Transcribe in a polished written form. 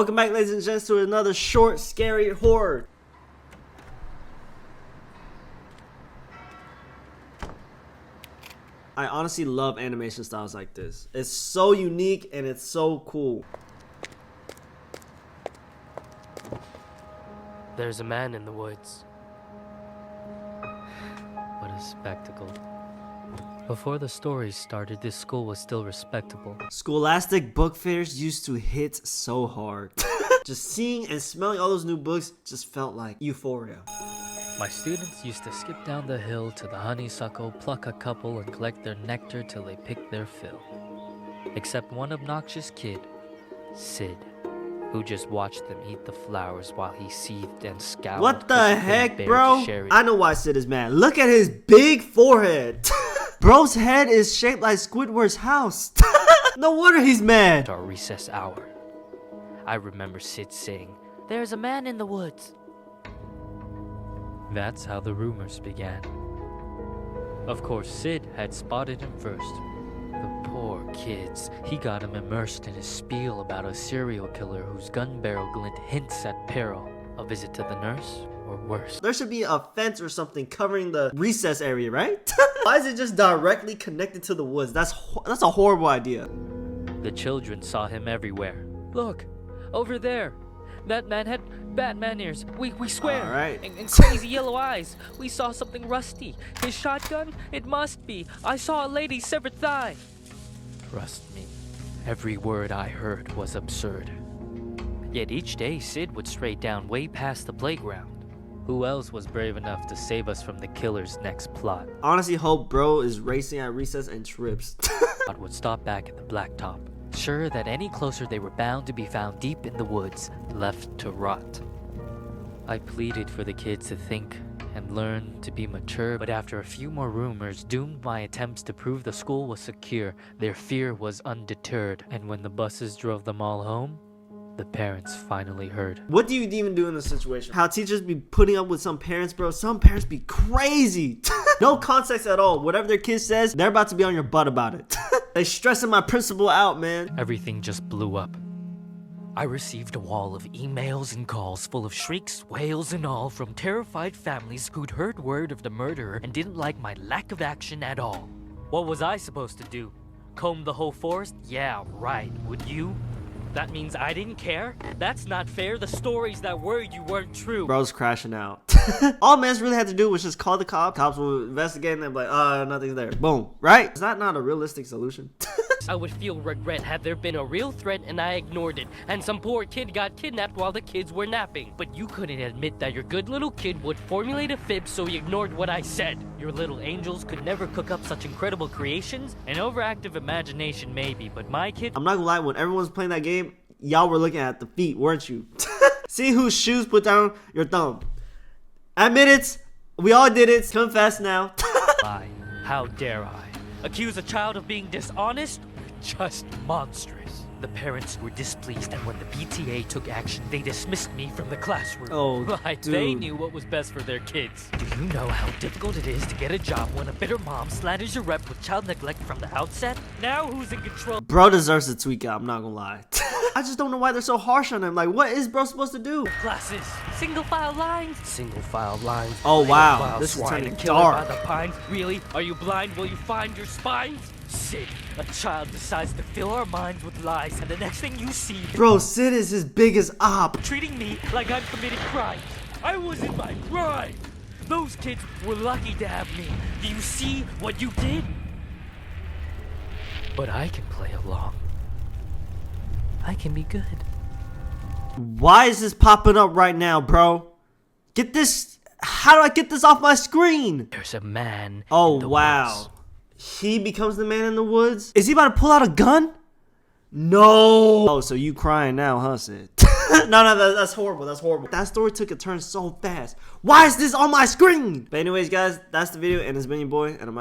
Welcome back, ladies and gents, to another short, scary horror. I honestly love animation styles like this. It's so unique and it's so cool. There's a man in the woods. What a spectacle. Before the story started, this school was still respectable. Scholastic book fairs used to hit so hard. Just seeing and smelling all those new books just felt like euphoria. My students used to skip down the hill to the honeysuckle, pluck a couple, and collect their nectar till they picked their fill. Except one obnoxious kid, Sid, who just watched them eat the flowers while he seethed and scowled. What the heck, bro? I know why Sid is mad. Look at his big forehead. Bro's head is shaped like Squidward's house. No wonder he's mad. Our recess hour. I remember Sid saying, "There's a man in the woods." That's how the rumors began. Of course, Sid had spotted him first. The poor kids. He got him immersed in his spiel about a serial killer whose gun barrel glint hints at peril. A visit to the nurse, or worse. There should be a fence or something covering the recess area, right? Why is it just directly connected to the woods? That's a horrible idea. The children saw him everywhere. Look, over there. That man had Batman ears. We swear. All right. And crazy yellow eyes. We saw something rusty. His shotgun? It must be. I saw a lady's severed thigh. Trust me, every word I heard was absurd. Yet each day, Sid would stray down way past the playground. Who else was brave enough to save us from the killer's next plot? Honestly, hope bro is racing at recess and trips. I would stop back at the blacktop, sure that any closer they were bound to be found deep in the woods, left to rot. I pleaded for the kids to think and learn to be mature, but after a few more rumors doomed my attempts to prove the school was secure, their fear was undeterred, and when the buses drove them all home, the parents finally heard. What do you even do in this situation? How teachers be putting up with some parents, bro? Some parents be crazy. No context at all. Whatever their kid says, they're about to be on your butt about it. They stressing my principal out, man. Everything just blew up. I received a wall of emails and calls full of shrieks, wails, and all from terrified families who'd heard word of the murderer and didn't like my lack of action at all. What was I supposed to do? Comb the whole forest? Yeah, right. Would you? That means I didn't care? That's not fair. The stories that were you weren't true. Bro's crashing out. All man's really had to do was just call the cops. Cops will investigate and they'll be like, nothing's there. Boom. Right? Is that not a realistic solution? I would feel regret had there been a real threat and I ignored it, and some poor kid got kidnapped while the kids were napping. But you couldn't admit that your good little kid would formulate a fib, so you ignored what I said. Your little angels could never cook up such incredible creations. An overactive imagination maybe, but my kid... I'm not gonna lie, when everyone was playing that game, y'all were looking at the feet, weren't you? See whose shoes put down your thumb. Admit it. We all did it. Confess now. Lie. How dare I? Accuse a child of being dishonest? Just monstrous. The parents were displeased, and when the PTA took action, they dismissed me from the classroom. Oh, right, dude. They knew what was best for their kids. Do you know how difficult it is to get a job when a bitter mom slanders your rep with child neglect from the outset? Now who's in control? Bro deserves to tweak out, I'm not gonna lie. I just don't know why they're so harsh on him. Like, what is bro supposed to do? Classes. Single file lines. Single file lines. Oh, wow. Single file This is swine turning and killer dark. by the pines. Really? Are you blind? Will you find your spines? Sid, a child decides to fill our minds with lies, and the next thing you see... Bro, Sid is his biggest op. Treating me like I'm committing crimes. I was in my prime. Those kids were lucky to have me. Do you see what you did? But I can play along. I can be good. Why is this popping up right now, bro? Get this... How do I get this off my screen? There's a man. Oh, in the wow. woods. He becomes the man in the woods? Is he about to pull out a gun? No. Oh, so you crying now, huh, Sid? No, that's horrible. That's horrible. That story took a turn so fast. Why is this on my screen? But anyways, guys, that's the video, and it's been your boy, and I'm out.